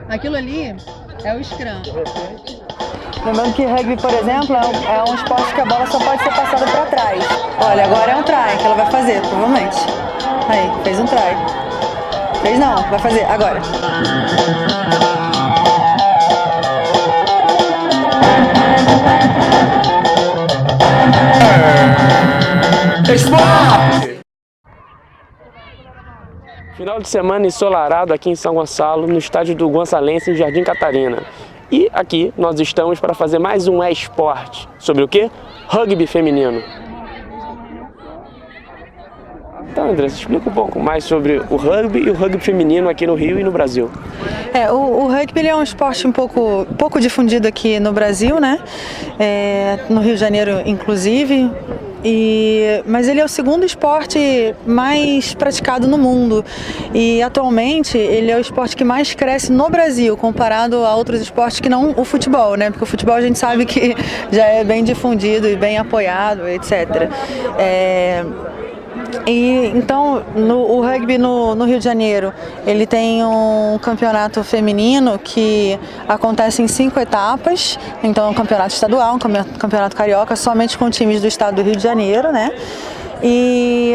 Aquilo ali é o scrum. Lembrando que rugby, por exemplo, é um esporte que a bola só pode ser passada para trás. Olha, agora é um try que ela vai fazer, provavelmente. Aí, fez um try. Fez não, vai fazer, agora. Esporte! Final de semana ensolarado aqui em São Gonçalo, no estádio do Gonçalense, em Jardim Catarina. E aqui nós estamos para fazer mais um esporte. Sobre o quê? Rugby feminino. Então, Andressa, explica um pouco mais sobre o rugby e o rugby feminino aqui no Rio e no Brasil. O rugby ele é um esporte um pouco difundido aqui no Brasil, né? No Rio de Janeiro, inclusive. Mas ele é o segundo esporte mais praticado no mundo e atualmente ele é o esporte que mais cresce no Brasil comparado a outros esportes que não o futebol, né? Porque o futebol a gente sabe que já é bem difundido e bem apoiado, etc. Então, o rugby no Rio de Janeiro, ele tem um campeonato feminino que acontece em 5 etapas. Então, é um campeonato estadual, um campeonato carioca, somente com times do estado do Rio de Janeiro, né? E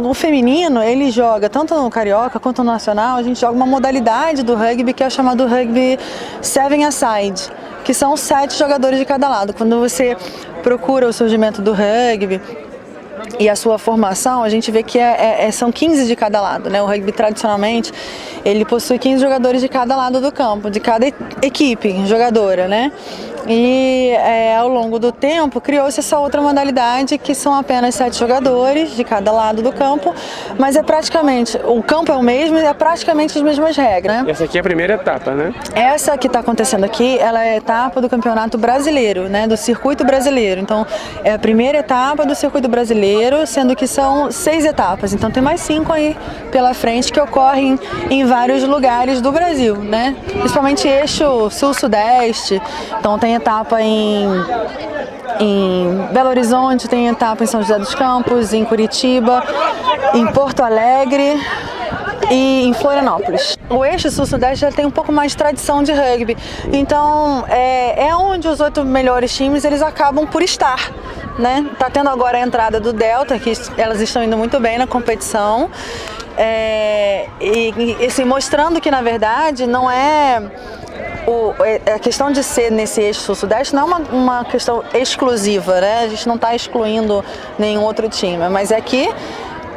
o feminino, ele joga tanto no carioca quanto no nacional, a gente joga uma modalidade do rugby que é chamado rugby 7-a-side, que são 7 jogadores de cada lado. Quando você procura o surgimento do rugby e a sua formação, a gente vê que são 15 de cada lado, né? O rugby tradicionalmente, ele possui 15 jogadores de cada lado do campo, de cada equipe jogadora, né? E ao longo do tempo criou-se essa outra modalidade que são apenas 7 jogadores de cada lado do campo, mas o campo é o mesmo e é praticamente as mesmas regras, né? Essa aqui é a primeira etapa, né? Essa que está acontecendo aqui, ela é a etapa do Campeonato Brasileiro, né? Do Circuito Brasileiro. Então, é a primeira etapa do Circuito Brasileiro, sendo que são 6 etapas. Então, tem mais 5 aí pela frente que ocorrem em vários lugares do Brasil, né? Principalmente eixo sul-sudeste. Então, tem etapa em Belo Horizonte, tem etapa em São José dos Campos, em Curitiba, em Porto Alegre e em Florianópolis. O eixo sul-sudeste já tem um pouco mais de tradição de rugby, então é onde os 8 melhores times eles acabam por estar, né? Tá tendo agora a entrada do Delta, que elas estão indo muito bem na competição, assim, mostrando que na verdade não é a questão de ser nesse eixo sul-sudeste não é uma questão exclusiva, né? A gente não está excluindo nenhum outro time, mas é que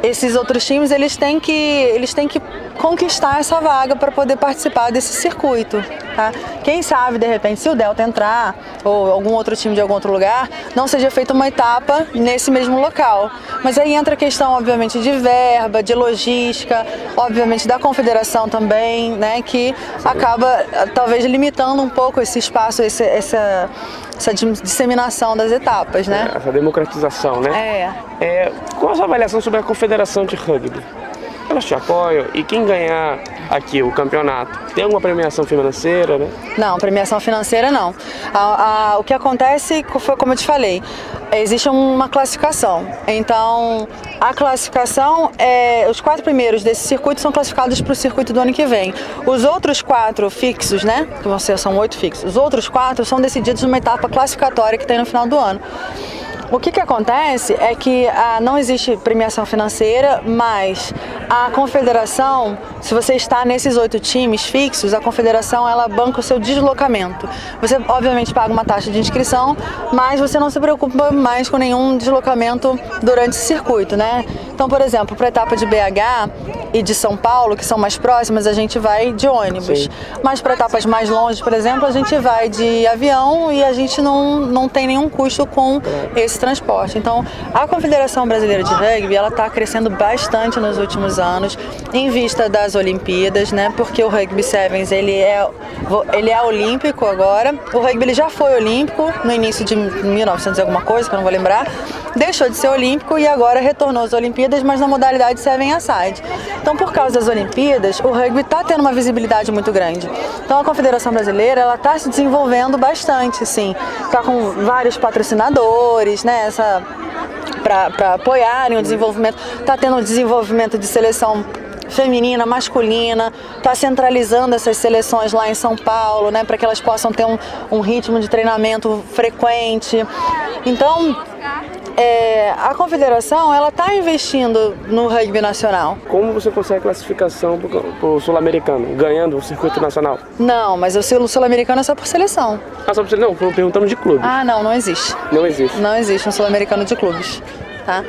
esses outros times eles têm que conquistar essa vaga para poder participar desse circuito, tá? Quem sabe, de repente, se o Delta entrar ou algum outro time de algum outro lugar, não seja feita uma etapa nesse mesmo local. Mas aí entra a questão, obviamente, de verba, de logística, obviamente da confederação também, né, que acaba talvez limitando um pouco esse espaço, essa disseminação das etapas, né? Essa democratização, né? Qual a sua avaliação sobre a Confederação de Rugby? Elas te apoiam e quem ganhar aqui o campeonato tem alguma premiação financeira, né? Não, premiação financeira não. O que acontece foi como eu te falei, existe uma classificação. Então, a classificação os 4 primeiros desse circuito são classificados para o circuito do ano que vem. Os outros 4 fixos, né? Que são 8 fixos. Os outros 4 são decididos numa etapa classificatória que tem no final do ano. O que acontece é que não existe premiação financeira, mas a confederação, se você está nesses 8 times fixos, a confederação ela banca o seu deslocamento. Você obviamente paga uma taxa de inscrição, mas você não se preocupa mais com nenhum deslocamento durante esse circuito, né? Então, por exemplo, para a etapa de BH e de São Paulo, que são mais próximas, a gente vai de ônibus. Sim. Mas para etapas mais longe, por exemplo, a gente vai de avião e a gente não tem nenhum custo com esse transporte. Então, a Confederação Brasileira de Rugby, ela está crescendo bastante nos últimos anos, em vista das Olimpíadas, né? Porque o Rugby Sevens, ele é olímpico agora. O rugby ele já foi olímpico no início de 1900 e alguma coisa, que eu não vou lembrar. Deixou de ser olímpico e agora retornou às Olimpíadas, mas na modalidade 7-a-side. Então, por causa das Olimpíadas, o rugby está tendo uma visibilidade muito grande. Então, a Confederação Brasileira, ela está se desenvolvendo bastante, sim. Está com vários patrocinadores, né? Para apoiarem o desenvolvimento. Está tendo um desenvolvimento de seleção feminina, masculina, está centralizando essas seleções lá em São Paulo, né, para que elas possam ter um ritmo de treinamento frequente. Então, a confederação ela está investindo no rugby nacional. Como você consegue classificação para o sul-americano, ganhando o circuito nacional? Não, mas o sul-americano é só por seleção. Ah, só por seleção? Não, perguntando de clube. Ah, não existe. Não existe? Não existe um sul-americano de clubes. Tá?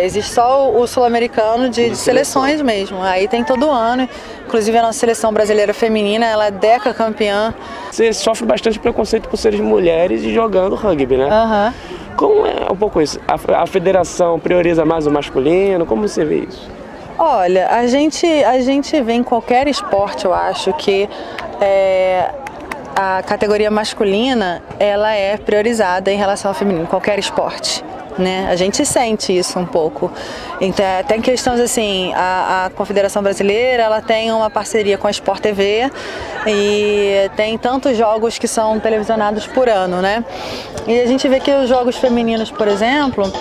Existe só o sul-americano de seleções mesmo. Aí tem todo ano. Inclusive a nossa seleção brasileira feminina, ela é decacampeã. Você sofre bastante preconceito por seres mulheres e jogando rugby, né? Aham. Como é um pouco isso? A federação prioriza mais o masculino? Como você vê isso? Olha, a gente vê em qualquer esporte, eu acho, que a categoria masculina ela é priorizada em relação ao feminino, qualquer esporte. Né? A gente sente isso um pouco. Então, tem questões assim, a Confederação Brasileira ela tem uma parceria com a Sport TV e tem tantos jogos que são televisionados por ano, né? E a gente vê que os jogos femininos, por exemplo,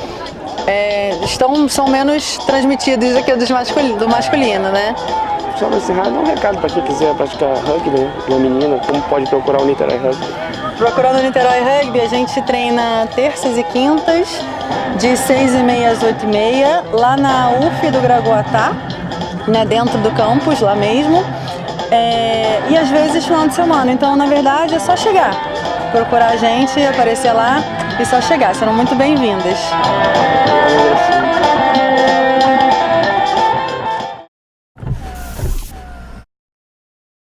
são menos transmitidos do que do masculino, né? Só para encerrar, dá um recado para quem quiser praticar rugby, né? Uma menina, como pode procurar o Niterói Rugby? Procurando o Niterói Rugby, a gente treina terças e quintas, de 6h30 às 8h30, lá na UF do Gragoatá, né, dentro do campus, lá mesmo, e às vezes final de semana. Então, na verdade, é só chegar, procurar a gente, aparecer lá e só chegar. Serão muito bem-vindas.